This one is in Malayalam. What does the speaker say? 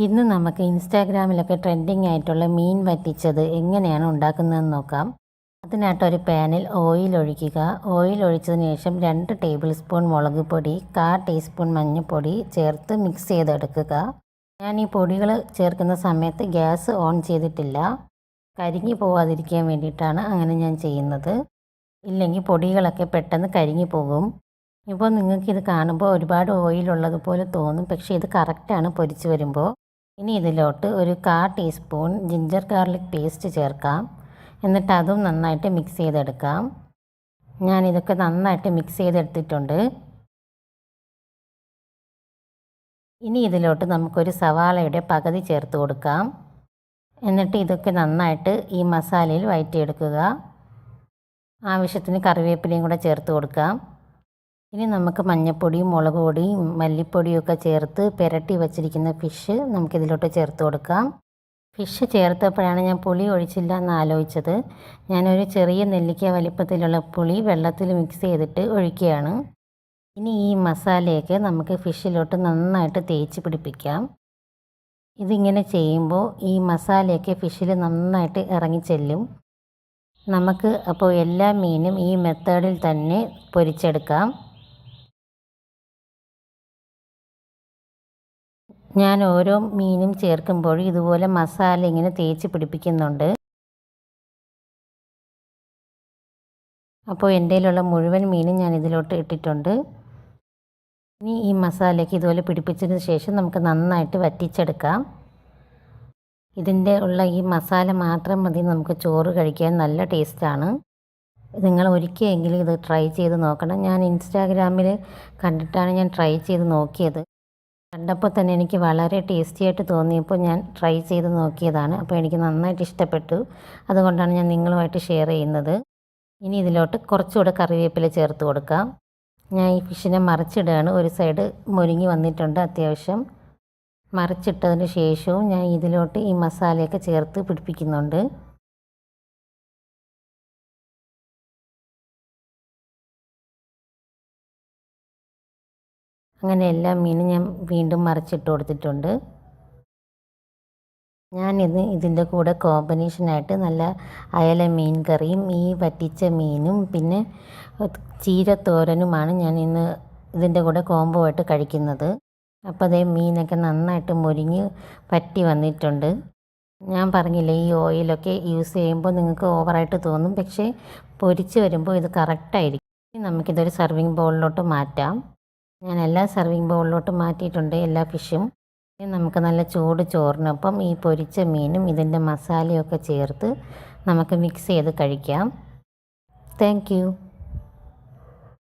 ഇന്ന് നമുക്ക് ഇൻസ്റ്റാഗ്രാമിലൊക്കെ ട്രെൻഡിങ് ആയിട്ടുള്ള മീൻ വറ്റിച്ചത് എങ്ങനെയാണ് ഉണ്ടാക്കുന്നതെന്ന് നോക്കാം. അതിനായിട്ടൊരു പാനിൽ ഓയിൽ ഒഴിക്കുക. ഓയിൽ ഒഴിച്ചതിന് ശേഷം 2 ടേബിൾ സ്പൂൺ മുളക് പൊടി, 1/4 ടീസ്പൂൺ മഞ്ഞൾപ്പൊടി ചേർത്ത് മിക്സ് ചെയ്തെടുക്കുക. ഞാൻ ഈ പൊടികൾ ചേർക്കുന്ന സമയത്ത് ഗ്യാസ് ഓൺ ചെയ്തിട്ടില്ല. കരിഞ്ഞു പോവാതിരിക്കാൻ വേണ്ടിയിട്ടാണ് അങ്ങനെ ഞാൻ ചെയ്യുന്നത്. ഇല്ലെങ്കിൽ പൊടികളൊക്കെ പെട്ടെന്ന് കരിഞ്ഞു പോകും. ഇപ്പോൾ നിങ്ങൾക്കിത് കാണുമ്പോൾ ഒരുപാട് ഓയിലുള്ളതുപോലെ തോന്നും, പക്ഷേ ഇത് കറക്റ്റാണ് പൊരിച്ച് വരുമ്പോൾ. ഇനി ഇതിലോട്ട് ഒരു 1/4 ടീസ്പൂൺ ജിഞ്ചർ ഗാർലിക് പേസ്റ്റ് ചേർക്കാം. എന്നിട്ട് അതും നന്നായിട്ട് മിക്സ് ചെയ്തെടുക്കാം. ഞാനിതൊക്കെ നന്നായിട്ട് മിക്സ് ചെയ്തെടുത്തിട്ടുണ്ട്. ഇനി ഇതിലോട്ട് നമുക്കൊരു സവാളയുടെ പകുതി ചേർത്ത് കൊടുക്കാം. എന്നിട്ട് ഇതൊക്കെ നന്നായിട്ട് ഈ മസാലയിൽ വഴറ്റിയെടുക്കുക. ആവശ്യത്തിന് കറിവേപ്പിലയും കൂടെ ചേർത്ത് കൊടുക്കാം. ഇനി നമുക്ക് മഞ്ഞൾപ്പൊടിയും മുളക് പൊടിയും മല്ലിപ്പൊടിയും ഒക്കെ ചേർത്ത് പുരട്ടി വച്ചിരിക്കുന്ന ഫിഷ് നമുക്കിതിലോട്ട് ചേർത്ത് കൊടുക്കാം. ഫിഷ് ചേർത്തപ്പോഴാണ് ഞാൻ പുളി ഒഴിച്ചില്ല എന്ന് ആലോചിച്ചത്. ഞാനൊരു ചെറിയ നെല്ലിക്ക വലിപ്പത്തിലുള്ള പുളി വെള്ളത്തിൽ മിക്സ് ചെയ്തിട്ട് ഒഴിക്കുകയാണ്. ഇനി ഈ മസാലയൊക്കെ നമുക്ക് ഫിഷിലോട്ട് നന്നായിട്ട് തേച്ച് പിടിപ്പിക്കാം. ഇതിങ്ങനെ ചെയ്യുമ്പോൾ ഈ മസാലയൊക്കെ ഫിഷിൽ നന്നായിട്ട് ഇറങ്ങിച്ചെല്ലും. നമുക്ക് അപ്പോൾ എല്ലാ മീനും ഈ മെത്തേഡിൽ തന്നെ പൊരിച്ചെടുക്കാം. ഞാൻ ഓരോ മീനും ചേർക്കുമ്പോഴും ഇതുപോലെ മസാല ഇങ്ങനെ തേച്ച് പിടിപ്പിക്കുന്നുണ്ട്. അപ്പോൾ എൻ്റെ കയ്യിലുള്ള മുഴുവൻ മീനും ഞാൻ ഇതിലോട്ട് ഇട്ടിട്ടുണ്ട്. ഇനി ഈ മസാലയ്ക്ക് ഇതുപോലെ പിടിപ്പിച്ചതിന് ശേഷം നമുക്ക് നന്നായിട്ട് വറ്റിച്ചെടുക്കാം. ഇതിൻ്റെ ഉള്ള ഈ മസാല മാത്രം മതി നമുക്ക് ചോറ് കഴിക്കാൻ, നല്ല ടേസ്റ്റാണ്. നിങ്ങൾ ഒരിക്കലെങ്കിലും ഇത് ട്രൈ ചെയ്ത് നോക്കണം. ഞാൻ ഇൻസ്റ്റാഗ്രാമിൽ കണ്ടിട്ടാണ് ഞാൻ ട്രൈ ചെയ്ത് നോക്കിയത്. കണ്ടപ്പോൾ തന്നെ എനിക്ക് വളരെ ടേസ്റ്റി ആയിട്ട് തോന്നിയപ്പോൾ ഞാൻ ട്രൈ ചെയ്ത് നോക്കിയതാണ്. അപ്പോൾ എനിക്ക് നന്നായിട്ട് ഇഷ്ടപ്പെട്ടു. അതുകൊണ്ടാണ് ഞാൻ നിങ്ങളുമായിട്ട് ഷെയർ ചെയ്യുന്നത്. ഇനി ഇതിലോട്ട് കുറച്ചുകൂടെ കറിവേപ്പില ചേർത്ത് കൊടുക്കാം. ഞാൻ ഈ ഫിഷിനെ മറിച്ചിടുകയാണ്. ഒരു സൈഡ് മുരിങ്ങി വന്നിട്ടുണ്ട് അത്യാവശ്യം. മറിച്ചിട്ടതിന് ശേഷവും ഞാൻ ഇതിലോട്ട് ഈ മസാലയൊക്കെ ചേർത്ത് പിടിപ്പിക്കുന്നുണ്ട്. അങ്ങനെ എല്ലാ മീനും ഞാൻ വീണ്ടും മറിച്ചിട്ട് കൊടുത്തിട്ടുണ്ട്. ഇതിൻ്റെ കൂടെ കോമ്പിനേഷനായിട്ട് നല്ല അയല മീൻ കറിയും ഈ വറ്റിച്ച മീനും പിന്നെ ചീരത്തോരനുമാണ് ഞാൻ ഇന്ന് ഇതിൻ്റെ കൂടെ കോംബോ ആയിട്ട് കഴിക്കുന്നത്. അപ്പോൾ അതേ മീനൊക്കെ നന്നായിട്ട് മുരിഞ്ഞ് പറ്റി വന്നിട്ടുണ്ട്. ഞാൻ പറഞ്ഞില്ലേ, ഈ ഓയിലൊക്കെ യൂസ് ചെയ്യുമ്പോൾ നിങ്ങൾക്ക് ഓവറായിട്ട് തോന്നും, പക്ഷേ പൊരിച്ച് വരുമ്പോൾ ഇത് കറക്റ്റായിരിക്കും. നമുക്കിതൊരു സർവിങ് ബൗളിലോട്ട് മാറ്റാം. ഞാൻ എല്ലാ സർവിങ് ബൗളിലോട്ട് മാറ്റിയിട്ടുണ്ട് എല്ലാ ഫിഷും. നമുക്ക് നല്ല ചൂട് ചോറിനൊപ്പം ഈ പൊരിച്ച മീനും ഇതിൻ്റെ മസാലയൊക്കെ ചേർത്ത് നമുക്ക് മിക്സ് ചെയ്ത് കഴിക്കാം. Thank you.